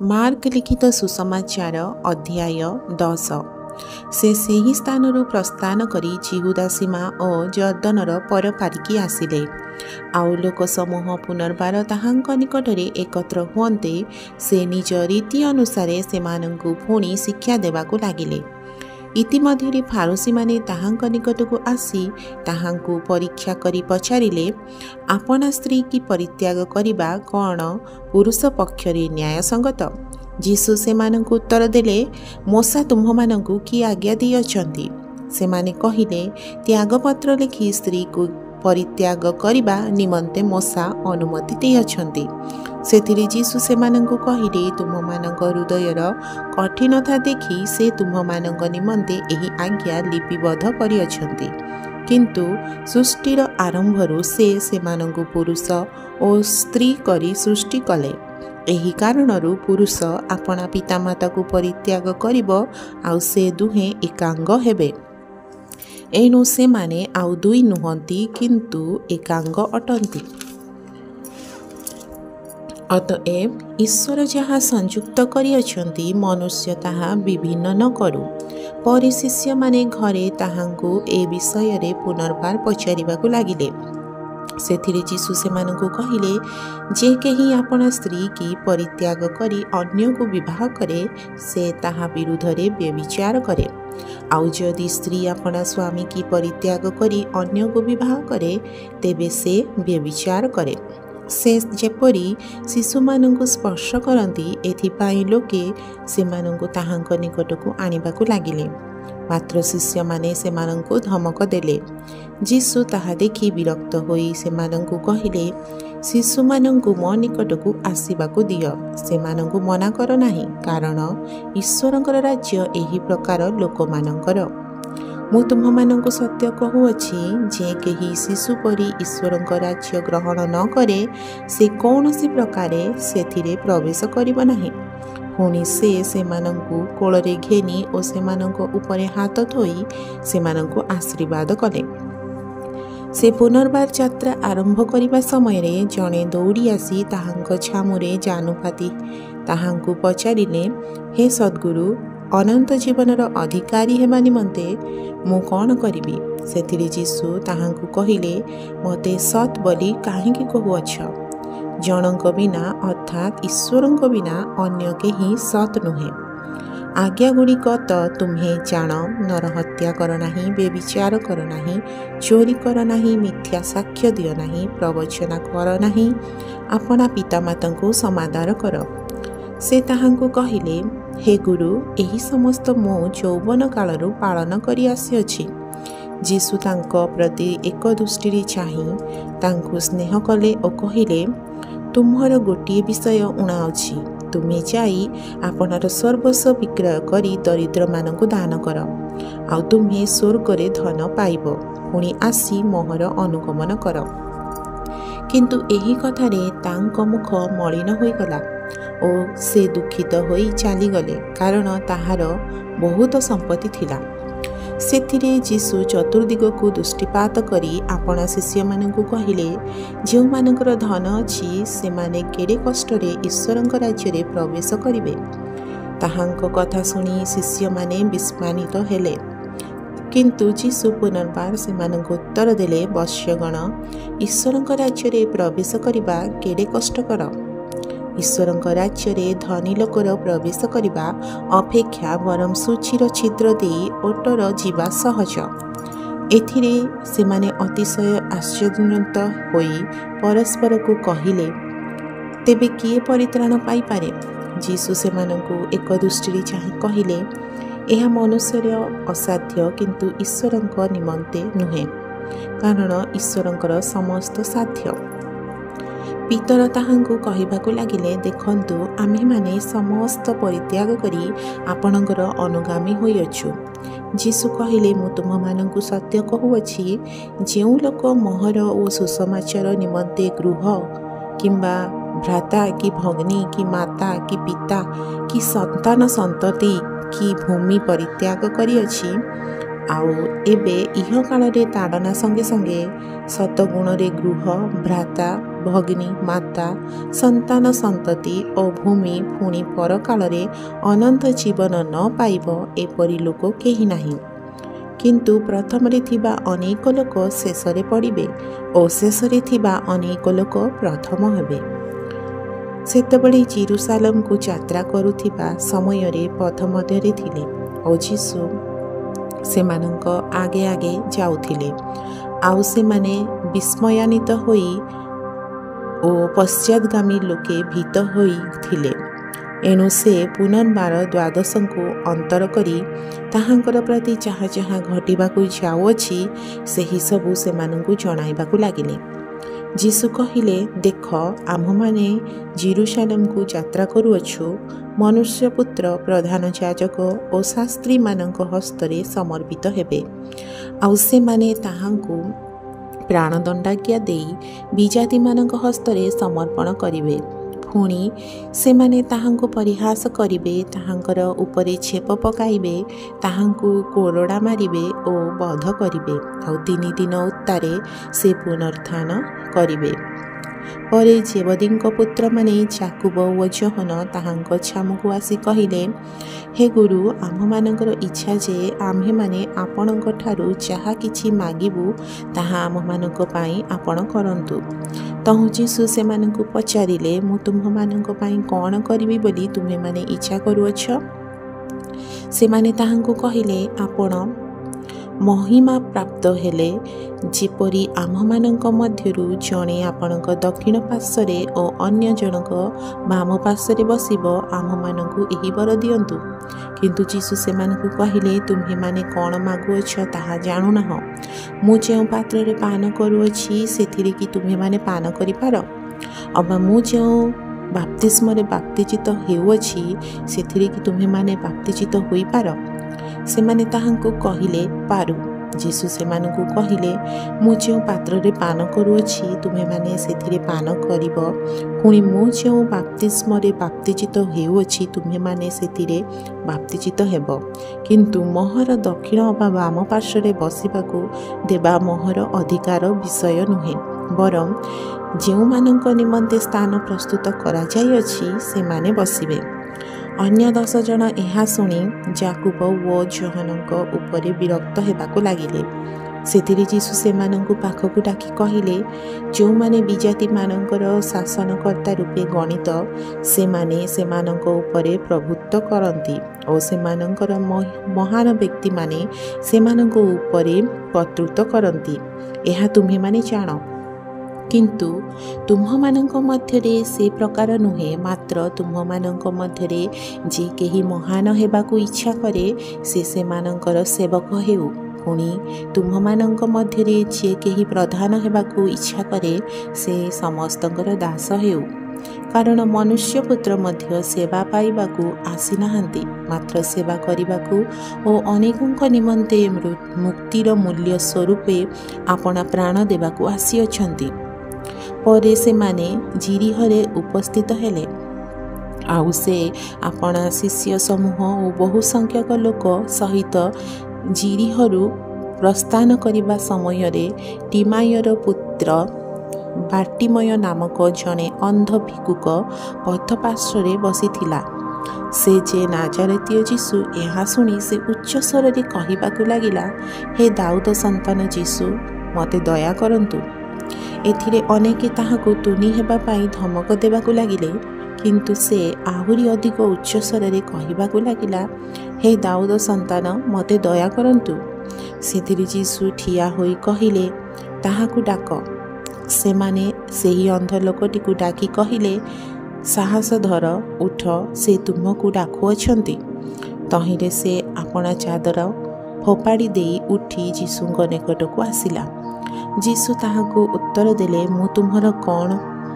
Mark लिखित सुसमाचार अध्याय 10। से ସେହି ସ୍ଥାନରୁ ପ୍ରସ୍ଥାନ କରି ଜିହୁଦା ସୀମା ଓ ଜର୍ଦ୍ଦନର ପର ପାରିକି ଆସିଲେ। ଆଉ ଲୋକ ସମୂହ ପୁନର୍ବାର ତାହାଙ୍କ ନିକଟରେ ଏକତ୍ର ହୁଅନ୍ତେ ସେ ନିଜ ରୀତି ଅନୁସାରେ ସେମାନଙ୍କୁ ପୁଣି ଶିକ୍ଷା ଦେବାକୁ ଲାଗିଲେ। ଇତିମଧ୍ୟରେ ଫାରୁସୀମାନେ ତାହାଙ୍କ ନିକଟକୁ ଆସି ତାହାଙ୍କୁ ପରୀକ୍ଷା କରି ପଚାରିଲେ, ଆପଣା ସ୍ତ୍ରୀ କି ପରିତ୍ୟାଗ କରିବା କ'ଣ ପୁରୁଷ ପକ୍ଷରେ ନ୍ୟାୟସଙ୍ଗତ? ଯୀଶୁ ସେମାନଙ୍କୁ ଉତ୍ତର ଦେଲେ, ମୋଶା ତୁମ୍ଭମାନଙ୍କୁ କି ଆଜ୍ଞା ଦେଇଅଛନ୍ତି? ସେମାନେ କହିଲେ, ତ୍ୟାଗପତ୍ର ଲେଖି ସ୍ତ୍ରୀକୁ ପରିତ୍ୟାଗ କରିବା ନିମନ୍ତେ ମୋଶା ଅନୁମତି ଦେଇଅଛନ୍ତି। ସେଥିରେ ଯୀଶୁ ସେମାନଙ୍କୁ କହିଲେ, ତୁମମାନଙ୍କ ହୃଦୟର କଠିନତା ଦେଖି ସେ ତୁମ୍ଭମାନଙ୍କ ନିମନ୍ତେ ଏହି ଆଜ୍ଞା ଲିପିବଦ୍ଧ କରିଅଛନ୍ତି। କିନ୍ତୁ ସୃଷ୍ଟିର ଆରମ୍ଭରୁ ସେ ସେମାନଙ୍କୁ ପୁରୁଷ ଓ ସ୍ତ୍ରୀ କରି ସୃଷ୍ଟି କଲେ। ଏହି କାରଣରୁ ପୁରୁଷ ଆପଣା ପିତାମାତାକୁ ପରିତ୍ୟାଗ କରିବ, ଆଉ ସେ ଦୁହେଁ ଏକାଙ୍ଗ ହେବେ। ଏଣୁ ସେମାନେ ଆଉ ଦୁଇ ନୁହନ୍ତି, କିନ୍ତୁ ଏକାଙ୍ଗ ଅଟନ୍ତି। ଅତଏବ ଈଶ୍ୱର ଯାହା ସଂଯୁକ୍ତ କରିଅଛନ୍ତି, ମନୁଷ୍ୟ ତାହା ବିଭିନ୍ନ ନ କରୁ। ପରେ ଶିଷ୍ୟମାନେ ଘରେ ତାହାଙ୍କୁ ଏ ବିଷୟରେ ପୁନର୍ବାର ପଚାରିବାକୁ ଲାଗିଲେ। ସେଥିରେ ଯୀଶୁ ସେମାନଙ୍କୁ କହିଲେ, ଯେ କେହି ଆପଣା ସ୍ତ୍ରୀ କି ପରିତ୍ୟାଗ କରି ଅନ୍ୟକୁ ବିବାହ କରେ, ସେ ତାହା ବିରୁଦ୍ଧରେ ବ୍ୟଭିଚାର କରେ। ଆଉ ଯଦି ସ୍ତ୍ରୀ ଆପଣା ସ୍ୱାମୀ କି ପରିତ୍ୟାଗ କରି ଅନ୍ୟକୁ ବିବାହ କରେ, ତେବେ ସେ ବ୍ୟଭିଚାର କରେ। ସେ ଯେପରି ଶିଶୁମାନଙ୍କୁ ସ୍ପର୍ଶ କରନ୍ତି, ଏଥିପାଇଁ ଲୋକେ ସେମାନଙ୍କୁ ତାହାଙ୍କ ନିକଟକୁ ଆଣିବାକୁ ଲାଗିଲେ। ମାତ୍ର ଶିଷ୍ୟମାନେ ସେମାନଙ୍କୁ ଧମକ ଦେଲେ। ଯୀଶୁ ତାହା ଦେଖି ବିରକ୍ତ ହୋଇ ସେମାନଙ୍କୁ କହିଲେ, ଶିଶୁମାନଙ୍କୁ ମୋ ନିକଟକୁ ଆସିବାକୁ ଦିଅ, ସେମାନଙ୍କୁ ମନା କର ନାହିଁ, କାରଣ ଈଶ୍ୱରଙ୍କର ରାଜ୍ୟ ଏହି ପ୍ରକାର ଲୋକମାନଙ୍କର। ମୁଁ ତୁମ୍ଭମାନଙ୍କୁ ସତ୍ୟ କହୁଅଛି, ଯେ କେହି ଶିଶୁ ପରି ଈଶ୍ୱରଙ୍କ ରାଜ୍ୟ ଗ୍ରହଣ ନ କରେ, ସେ କୌଣସି ପ୍ରକାରେ ସେଥିରେ ପ୍ରବେଶ କରିବ ନାହିଁ। ପୁଣି ସେ ସେମାନଙ୍କୁ କୋଳରେ ଘେନି ଓ ସେମାନଙ୍କ ଉପରେ ହାତ ଥୋଇ ସେମାନଙ୍କୁ ଆଶୀର୍ବାଦ କଲେ। ସେ ପୁନର୍ବାର ଯାତ୍ରା ଆରମ୍ଭ କରିବା ସମୟରେ ଜଣେ ଦୌଡ଼ି ଆସି ତାହାଙ୍କ ଛାମୁରେ ଜାନୁ ପାତି ତାହାଙ୍କୁ ପଚାରିଲେ, ହେ ସଦ୍ଗୁରୁ, ଅନନ୍ତ ଜୀବନର ଅଧିକାରୀ ହେବା ନିମନ୍ତେ ମୁଁ କ'ଣ କରିବି? ସେଥିରେ ଯୀଶୁ ତାହାଙ୍କୁ କହିଲେ, ମୋତେ ସତ୍ ବୋଲି କାହିଁକି କହୁଅଛ? ଜଣଙ୍କ ବିନା ଅର୍ଥାତ୍ ଈଶ୍ୱରଙ୍କ ବିନା ଅନ୍ୟ କେହି ସତ୍ ନୁହେଁ। ଆଜ୍ଞାଗୁଡ଼ିକ ତ ତୁମ୍ଭେ ଜାଣ, ନରହତ୍ୟା କର ନାହିଁ, ବ୍ୟଭିଚାର କର ନାହିଁ, ଚୋରି କର ନାହିଁ, ମିଥ୍ୟା ସାକ୍ଷ୍ୟ ଦିଅ ନାହିଁ, ପ୍ରବଞ୍ଚନା କର ନାହିଁ, ଆପଣା ପିତାମାତାଙ୍କୁ ସମାଦର କର। ସେ ତାହାଙ୍କୁ କହିଲେ, ହେ ଗୁରୁ, ଏହି ସମସ୍ତ ମୁଁ ଯୌବନ କାଳରୁ ପାଳନ କରି ଆସିଅଛି। ଯୀଶୁ ତାଙ୍କ ପ୍ରତି ଏକ ଦୃଷ୍ଟିରେ ଚାହିଁ ତାଙ୍କୁ ସ୍ନେହ କଲେ ଓ କହିଲେ, ତୁମ୍ଭର ଗୋଟିଏ ବିଷୟ ଊଣା ଅଛି। ତୁମେ ଯାଇ ଆପଣାର ସର୍ବସ୍ୱ ବିକ୍ରୟ କରି ଦରିଦ୍ରମାନଙ୍କୁ ଦାନ କର, ଆଉ ତୁମ୍ଭେ ସ୍ୱର୍ଗରେ ଧନ ପାଇବ। ପୁଣି ଆସି ମୋହର ଅନୁଗମନ କର। କିନ୍ତୁ ଏହି କଥାରେ ତାଙ୍କ ମୁଖ ମଳିନ ହୋଇଗଲା ଓ ସେ ଦୁଃଖିତ ହୋଇ ଚାଲିଗଲେ, କାରଣ ତାହାର ବହୁତ ସମ୍ପତ୍ତି ଥିଲା। ସେଥିରେ ଯୀଶୁ ଚତୁର୍ଦିଗକୁ ଦୃଷ୍ଟିପାତ କରି ଆପଣା ଶିଷ୍ୟମାନଙ୍କୁ କହିଲେ, ଯେଉଁମାନଙ୍କର ଧନ ଅଛି, ସେମାନେ କେଡ଼େ କଷ୍ଟରେ ଈଶ୍ୱରଙ୍କ ରାଜ୍ୟରେ ପ୍ରବେଶ କରିବେ। ତାହାଙ୍କ କଥା ଶୁଣି ଶିଷ୍ୟମାନେ ବିସ୍ମାନିତ ହେଲେ। କିନ୍ତୁ ଯୀଶୁ ପୁନର୍ବାର ସେମାନଙ୍କୁ ଉତ୍ତର ଦେଲେ, ବତ୍ସଗଣ, ଈଶ୍ୱରଙ୍କ ରାଜ୍ୟରେ ପ୍ରବେଶ କରିବା କେଡ଼େ କଷ୍ଟକର। ଈଶ୍ୱରଙ୍କ ରାଜ୍ୟରେ ଧନୀ ଲୋକର ପ୍ରବେଶ କରିବା ଅପେକ୍ଷା ବରଂ ସୂଚୀର ଛିଦ୍ର ଦେଇ ଓଟର ଯିବା ସହଜ। ଏଥିରେ ସେମାନେ ଅତିଶୟ ଆଶ୍ଚର୍ଯ୍ୟାନ୍ୱିତ ହୋଇ ପରସ୍ପରକୁ କହିଲେ, ତେବେ କିଏ ପରିତ୍ରାଣ ପାଇପାରେ? ଯୀଶୁ ସେମାନଙ୍କୁ ଏକ ଦୃଷ୍ଟିରେ ଚାହିଁ କହିଲେ, ଏହା ମନୁଷ୍ୟର ଅସାଧ୍ୟ, କିନ୍ତୁ ଈଶ୍ୱରଙ୍କ ନିମନ୍ତେ ନୁହେଁ, କାରଣ ଈଶ୍ୱରଙ୍କର ସମସ୍ତ ସାଧ୍ୟ। ପିତର ତାହାଙ୍କୁ କହିବାକୁ ଲାଗିଲେ, ଦେଖନ୍ତୁ, ଆମ୍ଭେମାନେ ସମସ୍ତ ପରିତ୍ୟାଗ କରି ଆପଣଙ୍କର ଅନୁଗାମୀ ହୋଇଅଛୁ। ଯୀଶୁ କହିଲେ, ମୁଁ ତୁମ୍ଭମାନଙ୍କୁ ସତ୍ୟ କହୁଅଛି, ଯେଉଁ ଲୋକ ମୋହର ଓ ସୁସମାଚାର ନିମନ୍ତେ ଗୃହ କିମ୍ବା ଭ୍ରାତା କି ଭଗ୍ନୀ କି ମାତା କି ପିତା କି ସନ୍ତାନ ସନ୍ତତି କି ଭୂମି ପରିତ୍ୟାଗ କରିଅଛି, ଆଉ ଏବେ ଇହକାଳରେ ତାଡ଼ନା ସଙ୍ଗେ ସଙ୍ଗେ ଶତଗୁଣରେ ଗୃହ, ଭ୍ରାତା, ଭଗିନୀ ମାତା ସନ୍ତାନ ସନ୍ତତି ଓ ଭୂମି ପୁଣି ପରକାଳରେ ଅନନ୍ତ ଜୀବନ ନ ପାଇବ ଏପରି ଲୋକ କେହି ନାହିଁ। କିନ୍ତୁ ପ୍ରଥମରେ ଥିବା ଅନେକ ଲୋକ ଶେଷରେ ପଡ଼ିବେ ଓ ଶେଷରେ ଥିବା ଅନେକ ଲୋକ ପ୍ରଥମ ହେବେ। ସେତେବେଳେ ଜେରୁସାଲେମକୁ ଯାତ୍ରା କରୁଥିବା ସମୟରେ ପଥ ମଧ୍ୟରେ ଥିଲେ ଓ ଯୀଶୁ ସେମାନଙ୍କ ଆଗେ ଆଗେ ଯାଉଥିଲେ। ଆଉ ସେମାନେ ବିସ୍ମୟାନ୍ୱିତ ହୋଇ ଓ ପଶ୍ଚାଦଗାମୀ ଲୋକେ ଭୀତ ହୋଇଥିଲେ। ଏଣୁ ସେ ପୁନର୍ବାର ଦ୍ୱାଦଶଙ୍କୁ ଅନ୍ତର କରି ତାହାଙ୍କର ପ୍ରତି ଯାହା ଯାହା ଘଟିବାକୁ ଯାଉଅଛି ସେହି ସବୁ ସେମାନଙ୍କୁ ଜଣାଇବାକୁ ଲାଗିଲେ। ଯୀଶୁ କହିଲେ, ଦେଖ, ଆମ୍ଭମାନେ ଜେରୁସାଲେମକୁ ଯାତ୍ରା କରୁଅଛୁ। ମନୁଷ୍ୟପୁତ୍ର ପ୍ରଧାନ ଯାଜକ ଓ ଶାସ୍ତ୍ରୀମାନଙ୍କ ହସ୍ତରେ ସମର୍ପିତ ହେବେ। ଆଉ ସେମାନେ ତାହାଙ୍କୁ ପ୍ରାଣଦଣ୍ଡାଜ୍ଞା ଦେଇ ବିଜାତିମାନଙ୍କ ହସ୍ତରେ ସମର୍ପଣ କରିବେ। ପୁଣି ସେମାନେ ତାହାଙ୍କୁ ପରିହାସ କରିବେ, ତାହାଙ୍କର ଉପରେ ଛେପ ପକାଇବେ, ତାହାଙ୍କୁ କୋରଡ଼ା ମାରିବେ ଓ ବଧ କରିବେ। ଆଉ 3 ଦିନ ଉତ୍ତାରେ ସେ ପୁନରୁତ୍ଥାନ କରିବେ। ପରେ ଜେବଦୀଙ୍କ ପୁତ୍ରମାନେ ଯାକୁବ ଓ ଯୋହନ ତାହାଙ୍କ ଛାମୁକୁ ଆସି କହିଲେ, ହେ ଗୁରୁ, ଆମ୍ଭମାନଙ୍କର ଇଚ୍ଛା ଯେ ଆମ୍ଭେମାନେ ଆପଣଙ୍କଠାରୁ ଯାହା କିଛି ମାଗିବୁ ତାହା ଆମ୍ଭମାନଙ୍କ ପାଇଁ ଆପଣ କରନ୍ତୁ। ତହୁଁ ଯୀଶୁ ସେମାନଙ୍କୁ ପଚାରିଲେ, ମୁଁ ତୁମ୍ଭମାନଙ୍କ ପାଇଁ କ'ଣ କରିବି ବୋଲି ତୁମେମାନେ ଇଚ୍ଛା କରୁଅଛ? ସେମାନେ ତାହାଙ୍କୁ କହିଲେ, ଆପଣ ମହିମା ପ୍ରାପ୍ତ ହେଲେ ଯେପରି ଆମ୍ଭମାନଙ୍କ ମଧ୍ୟରୁ ଜଣେ ଆପଣଙ୍କ ଦକ୍ଷିଣ ପାର୍ଶ୍ୱରେ ଓ ଅନ୍ୟ ଜଣକ ବାମ ପାର୍ଶ୍ୱରେ ବସିବ, ଆମ୍ଭମାନଙ୍କୁ ଏହି ବର ଦିଅନ୍ତୁ। କିନ୍ତୁ ଯୀଶୁ ସେମାନଙ୍କୁ କହିଲେ, ତୁମ୍ଭେମାନେ କ'ଣ ମାଗୁଅଛ ତାହା ଜାଣୁନାହଁ। ମୁଁ ଯେଉଁ ପାତ୍ରରେ ପାନ କରୁଅଛି ସେଥିରେ କି ତୁମ୍ଭେମାନେ ପାନ କରିପାର? ଅବା ମୁଁ ଯେଉଁ ବାପ୍ତିସ୍ମରେ ବାପ୍ତିଜିତ ହେଉଅଛି ସେଥିରେ କି ତୁମ୍ଭେମାନେ ବାପ୍ତିଜିତ ହୋଇପାର? ସେମାନେ ତାହାଙ୍କୁ କହିଲେ, ପାରୁ। ଯୀଶୁ ସେମାନଙ୍କୁ କହିଲେ, ମୁଁ ଯେଉଁ ପାତ୍ରରେ ପାନ କରୁଅଛି ତୁମେମାନେ ସେଥିରେ ପାନ କରିବ। ପୁଣି ମୁଁ ଯେଉଁ ବାପ୍ତିସ୍ମରେ ବାପ୍ତିଜିତ ହେଉଅଛି ତୁମ୍ଭେମାନେ ସେଥିରେ ବାପ୍ତିଜିତ ହେବ। କିନ୍ତୁ ମୋହର ଦକ୍ଷିଣ ଅବା ବାମ ପାର୍ଶ୍ୱରେ ବସିବାକୁ ଦେବା ମୋହର ଅଧିକାର ବିଷୟ ନୁହେଁ, ବରଂ ଯେଉଁମାନଙ୍କ ନିମନ୍ତେ ସ୍ଥାନ ପ୍ରସ୍ତୁତ କରାଯାଇଅଛି ସେମାନେ ବସିବେ। ଅନ୍ୟ 10 ଜଣ ଏହା ଶୁଣି ଯାକୁବ ଓ ଯୋହନଙ୍କ ଉପରେ ବିରକ୍ତ ହେବାକୁ ଲାଗିଲେ। ସେଥିରେ ଯୀଶୁ ସେମାନଙ୍କୁ ପାଖକୁ ଡାକି କହିଲେ, ଯେଉଁମାନେ ବିଜାତିମାନଙ୍କର ଶାସନକର୍ତ୍ତା ରୂପେ ଗଣିତ, ସେମାନେ ସେମାନଙ୍କ ଉପରେ ପ୍ରଭୁତ୍ୱ କରନ୍ତି ଓ ସେମାନଙ୍କର ମହାନ ବ୍ୟକ୍ତିମାନେ ସେମାନଙ୍କ ଉପରେ କର୍ତ୍ତୃତ୍ୱ କରନ୍ତି। ଏହା ତୁମ୍ଭେମାନେ ଜାଣ। କିନ୍ତୁ ତୁମ୍ଭମାନଙ୍କ ମଧ୍ୟରେ ସେ ପ୍ରକାର ନୁହେଁ, ମାତ୍ର ତୁମ୍ଭମାନଙ୍କ ମଧ୍ୟରେ ଯେ କେହି ମହାନ ହେବାକୁ ଇଚ୍ଛା କରେ ସେ ସେମାନଙ୍କର ସେବକ ହେଉ। ପୁଣି ତୁମ୍ଭମାନଙ୍କ ମଧ୍ୟରେ ଯେ କେହି ପ୍ରଧାନ ହେବାକୁ ଇଚ୍ଛା କରେ ସେ ସମସ୍ତଙ୍କର ଦାସ ହେଉ। କାରଣ ମନୁଷ୍ୟପୁତ୍ର ମଧ୍ୟ ସେବା ପାଇବାକୁ ଆସିନାହାନ୍ତି, ମାତ୍ର ସେବା କରିବାକୁ ଓ ଅନେକଙ୍କ ନିମନ୍ତେ ମୁକ୍ତିର ମୂଲ୍ୟ ସ୍ୱରୂପେ ଆପଣା ପ୍ରାଣ ଦେବାକୁ ଆସିଅଛନ୍ତି। ପରେ ସେମାନେ ଜିରିହରେ ଉପସ୍ଥିତ ହେଲେ। ଆଉ ସେ ଆପଣା ଶିଷ୍ୟ ସମୂହ ଓ ବହୁ ସଂଖ୍ୟକ ଲୋକ ସହିତ ଜିରିହରୁ ପ୍ରସ୍ଥାନ କରିବା ସମୟରେ ଟିମାୟର ପୁତ୍ର ବାର୍ଟିମୟ ନାମକ ଜଣେ ଅନ୍ଧ ଭିକ୍ଷୁକ ପଥ ପାର୍ଶ୍ୱରେ ବସିଥିଲା। ସେ ଯେ ନାଜାରେତୀୟ ଯୀଶୁ ଏହା ଶୁଣି ସେ ଉଚ୍ଚ ସ୍ୱରରେ କହିବାକୁ ଲାଗିଲା, ହେ ଦାଉଦ ସନ୍ତାନ ଯୀଶୁ, ମୋତେ ଦୟା କରନ୍ତୁ। ଏଥିରେ ଅନେକେ ତାହାକୁ ତୁନି ହେବା ପାଇଁ ଧମକ ଦେବାକୁ ଲାଗିଲେ। କିନ୍ତୁ ସେ ଆହୁରି ଅଧିକ ଉଚ୍ଚ ସ୍ୱରରେ କହିବାକୁ ଲାଗିଲା, ହେ ଦାଉଦ ସନ୍ତାନ, ମୋତେ ଦୟା କରନ୍ତୁ। ସେଥିରେ ଯୀଶୁ ଠିଆ ହୋଇ କହିଲେ, ତାହାକୁ ଡାକ। ସେମାନେ ସେହି ଅନ୍ଧ ଲୋକଟିକୁ ଡାକି କହିଲେ, ସାହସ ଧର, ଉଠ, ସେ ତୁମକୁ ଡାକୁଅଛନ୍ତି। ତହିଁରେ ସେ ଆପଣା ଚାଦର ଫୋପାଡ଼ି ଦେଇ ଉଠି ଯୀଶୁଙ୍କ ନିକଟକୁ ଆସିଲା। ଯୀଶୁ ତାହାକୁ ଉତ୍ତର ଦେଲେ, ମୁଁ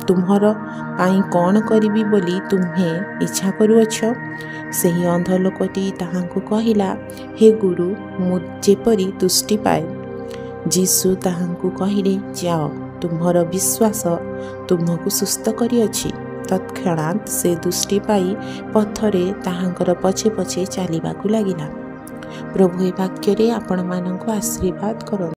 ତୁମ୍ଭର ପାଇଁ କ'ଣ କରିବି ବୋଲି ତୁମ୍ଭେ ଇଚ୍ଛା କରୁଅଛ? ସେହି ଅନ୍ଧ ଲୋକଟି ତାହାଙ୍କୁ କହିଲା, ହେ ଗୁରୁ, ମୁଁ ଯେପରି ଦୃଷ୍ଟି ପାଏ। ଯୀଶୁ ତାହାଙ୍କୁ କହିଲେ, ଯାଅ, ତୁମ୍ଭର ବିଶ୍ୱାସ ତୁମକୁ ସୁସ୍ଥ କରିଅଛି। ତତ୍କ୍ଷଣାତ୍ ସେ ଦୃଷ୍ଟି ପାଇ ପଥରେ ତାହାଙ୍କର ପଛେ ପଛେ ଚାଲିବାକୁ ଲାଗିଲା। ପ୍ରଭୁ ଏ ବାକ୍ୟରେ ଆପଣମାନଙ୍କୁ ଆଶୀର୍ବାଦ କରନ୍ତୁ।